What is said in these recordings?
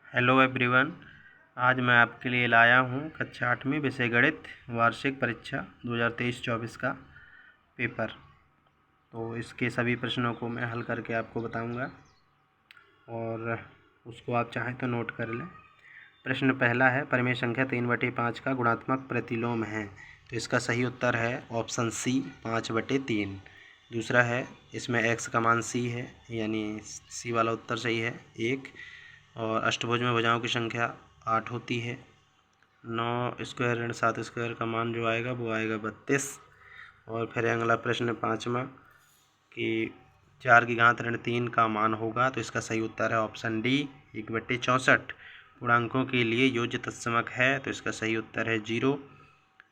Hello everyone. आज मैं आपके लिए लाया हूँ कक्षा 8वीं विषय गणित वार्षिक परीक्षा 2023-24 का पेपर। तो इसके सभी प्रश्नों को मैं हल करके आपको बताऊंगा और उसको आप चाहें तो नोट कर लें। प्रश्न पहला है, परिमेय संख्या 3/5 का गुणात्मक प्रतिलोम है। तो इसका सही उत्तर है ऑप्शन सी 5/3। दूसरा है, इसमें x का मान c है, यानी सी वाला उत्तर सही है 1। और अष्टभुज में भुजाओं की संख्या 8 होती है। 9 स्क्वायर ऋण 7 स्क्वायर का मान जो आएगा वो आएगा 32। और फिर अगला प्रश्न 5वां कि 4 की घात ऋण 3 का मान होगा। तो इसका सही उत्तर है ऑप्शन डी 1/64। पूर्णांकों के लिए योज्य तत्समक है। तो इसका सही उत्तर है 0।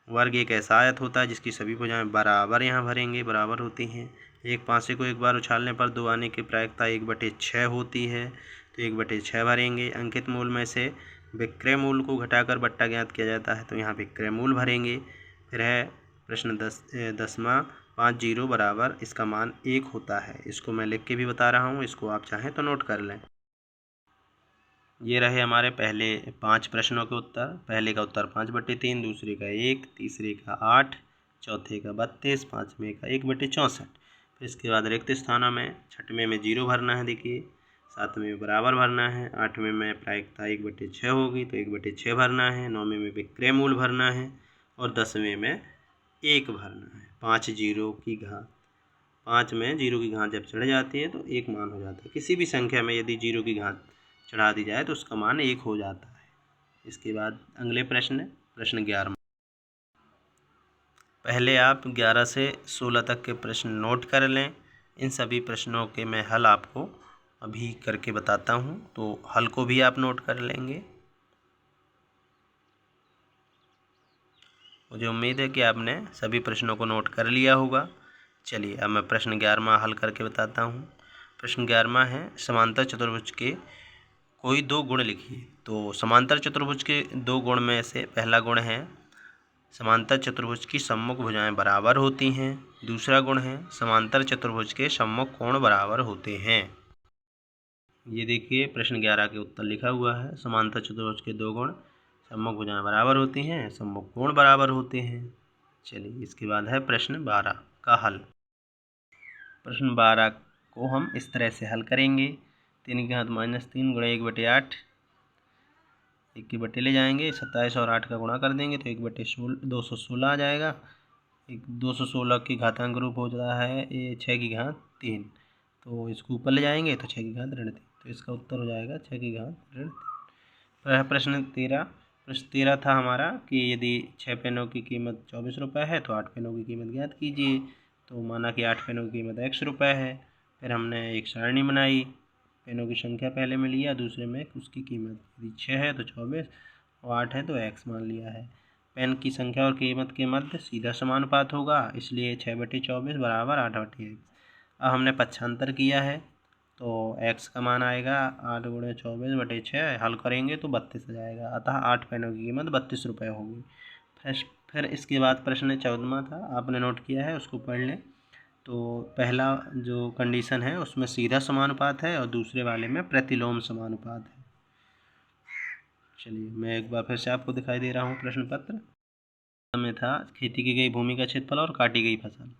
वर्ग एक ऐसा आयत होता है जिसकी सभी भुजाएं बराबर यहाँ भरेंगे बराबर होती हैं। एक पासे को एक बार उछालने पर दो आने की प्रायिकता 1/6 होती है। तो 1/6 भरेंगे। अंकित मूल में से विक्रय मूल को घटाकर बट्टा ज्ञात किया जाता है, तो यहाँ विक्रय मूल भरेंगे। फिर है प्रश्न 10वां 5 0 बराबर इसका मान 1 होता है। इसको मैं लिख के भी बता रहा हूँ, इसको आप चाहें तो नोट कर लें। ये रहे हमारे पहले 5 प्रश्नों के उत्तर। पहले का उत्तर 5/3, दूसरे का 1, तीसरे का 8, चौथे का 32, पाँचवें का 1/64। फिर इसके बाद रिक्त स्थानों में 6वें में 0 भरना है। देखिए 7वें में बराबर भरना है। 8वें में प्रायिकता 1/6 होगी तो 1/6 भरना है। 9वें में विक्रय मूल भरना है और 10वें में 1 भरना है। 5 0 की घात 5 में 0 की घात जब चढ़ जाती है तो 1 मान हो जाता है। किसी भी संख्या में यदि 0 की घात चढ़ा दी जाए तो उसका मान 1 हो जाता है। इसके बाद अगले प्रश्न 11। पहले आप 11 से 16 तक के प्रश्न नोट कर लें। इन सभी प्रश्नों के मैं हल आपको अभी करके बताता हूँ, तो हल को भी आप नोट कर लेंगे। मुझे उम्मीद है कि आपने सभी प्रश्नों को नोट कर लिया होगा। चलिए अब मैं प्रश्न 11वां हल करके बताता हूँ। प्रश्न 11वां है, समांतर चतुर्भुज के कोई दो गुण लिखिए। तो समांतर चतुर्भुज के दो गुण में से पहला गुण है समांतर चतुर्भुज की सम्मुख भुजाएं बराबर होती हैं। दूसरा गुण है समांतर चतुर्भुज के सम्मुख कोण बराबर होते हैं। ये देखिए प्रश्न 11 के उत्तर लिखा हुआ है, समांतर चतुर्भुज के दो गुण सम्मुख भुजाएं बराबर होती हैं, सम्मुख कोण बराबर होते हैं। चलिए इसके बाद है प्रश्न 12 का हल। प्रश्न 12 को हम इस तरह से हल करेंगे। 3 की घात -3 गुणा 1/8, 1 के बट्टे ले जाएंगे, 27 और 8 का गुणा कर देंगे तो 1/216 आ जाएगा। 216 की घातांक रूप हो जाता है ये 6 की घात 3। तो इसको ऊपर ले जाएंगे तो 6 की घात ऋण 3, तो इसका उत्तर हो जाएगा 6 की घात ऋण 3। प्रश्न 13 था हमारा कि यदि 6 पेनों की कीमत 24 रुपये है तो 8 पेनों की कीमत ज्ञात कीजिए। तो माना कि 8 पेनों की कीमत x रुपये है। फिर हमने एक सारणी बनाई, पेनों की संख्या पहले में लिया, दूसरे में उसकी कीमत। यदि 6 है तो 24 और 8 है तो x मान लिया है। पेन की संख्या और कीमत के मध्य सीधा समानुपात होगा, इसलिए 6/24 बराबर 8/x। अब हमने पक्षांतर किया है तो x का मान आएगा 8 × 24/6, हल करेंगे तो 32 आ जाएगा। अतः 8 पेनों की कीमत 32 रुपये होगी। फिर इसके बाद प्रश्न 14वां था, आपने नोट किया है उसको पढ़ लें। तो पहला जो कंडीशन है उसमें सीधा समानुपात है और दूसरे वाले में प्रतिलोम समानुपात है। चलिए मैं एक बार फिर से आपको दिखाई दे रहा हूँ प्रश्न पत्र में था खेती की गई भूमि का क्षेत्रफल और काटी गई फसल।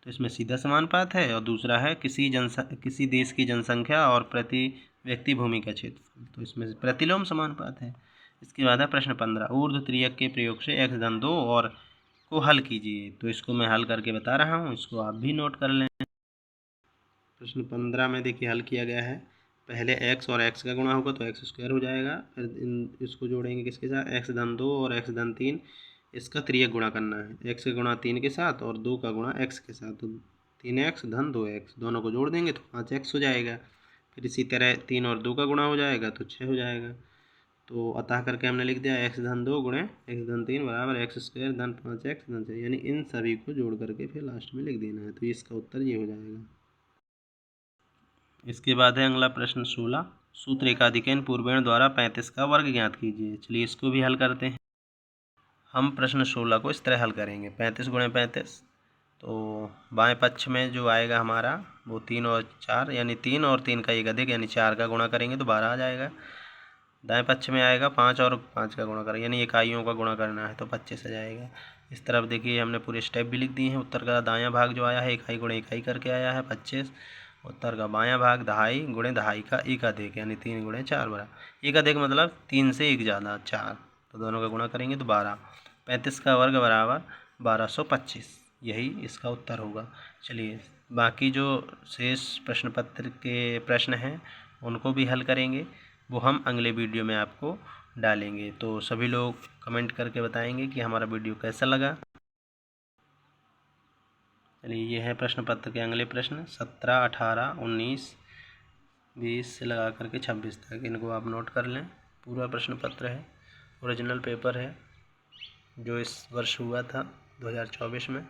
तो इसमें सीधा समानुपात है और दूसरा है किसी देश की जनसंख्या और प्रति व्यक्ति भूमि का क्षेत्रफल, तो इसमें प्रतिलोम समानुपात है। इसके बाद है प्रश्न 15, ऊर्ध्व त्रियक के प्रयोग से x-2 और को हल कीजिए। तो इसको मैं हल करके बता रहा हूँ, इसको आप भी नोट कर लें। प्रश्न 15 में देखिए हल किया गया है। पहले x और x का गुणा होगा तो x² हो जाएगा। फिर इसको जोड़ेंगे किसके साथ, x-2 और x-3, इसका त्रियक गुणा करना है। x का गुणा 3 के साथ और 2 का गुणा x के साथ, तो 3x धन 2x दोनों को जोड़ देंगे तो 5x हो जाएगा। फिर इसी तरह 3 और 2 का गुणा हो जाएगा तो 6 हो जाएगा। तो अतः करके हमने लिख दिया x-2 गुणे x-3 बराबर x² धन 5x धन 6, यानी इन सभी को जोड़ करके फिर लास्ट में लिख देना है। तो इसका उत्तर ये हो जाएगा। इसके बाद है अगला प्रश्न 16, सूत्र एकाधिकन पूर्वेण द्वारा 35 का वर्ग ज्ञात कीजिए। चलिए इसको भी हल करते हैं। हम प्रश्न 16 को इस तरह हल करेंगे, 35 गुणे 35, तो बाएं पक्ष में जो आएगा हमारा वो 3 और 4, यानी 3 और 3 का एक अधिक यानी 4 का गुणा करेंगे तो 12 आ जाएगा। दाएं पक्ष में आएगा 5 और 5 का गुणा करें, यानी इकाइयों का गुणा करना है तो 25 आ जाएगा। इस तरफ देखिए हमने पूरे स्टेप भी लिख दिए हैं। उत्तर का दायां भाग जो आया है इकाई गुणे इकाई करके आया है 25। उत्तर का बायां भाग दहाई गुणे दहाई का एक अधिक, यानी 3 गुणे 4 बराबर। एक अधिक मतलब 3 से 1 ज़्यादा 4, तो दोनों का गुणा करेंगे तो 12। 35 का वर्ग बराबर 1225, यही इसका उत्तर होगा। चलिए बाकी जो शेष प्रश्न पत्र के प्रश्न हैं उनको भी हल करेंगे, वो हम अगले वीडियो में आपको डालेंगे। तो सभी लोग कमेंट करके बताएंगे कि हमारा वीडियो कैसा लगा। चलिए ये है प्रश्न पत्र के अगले प्रश्न 17, 18, 19, 20 से लगा करके 26 तक, इनको आप नोट कर लें। पूरा प्रश्न पत्र है, ओरिजिनल पेपर है जो इस वर्ष हुआ था 2024 में।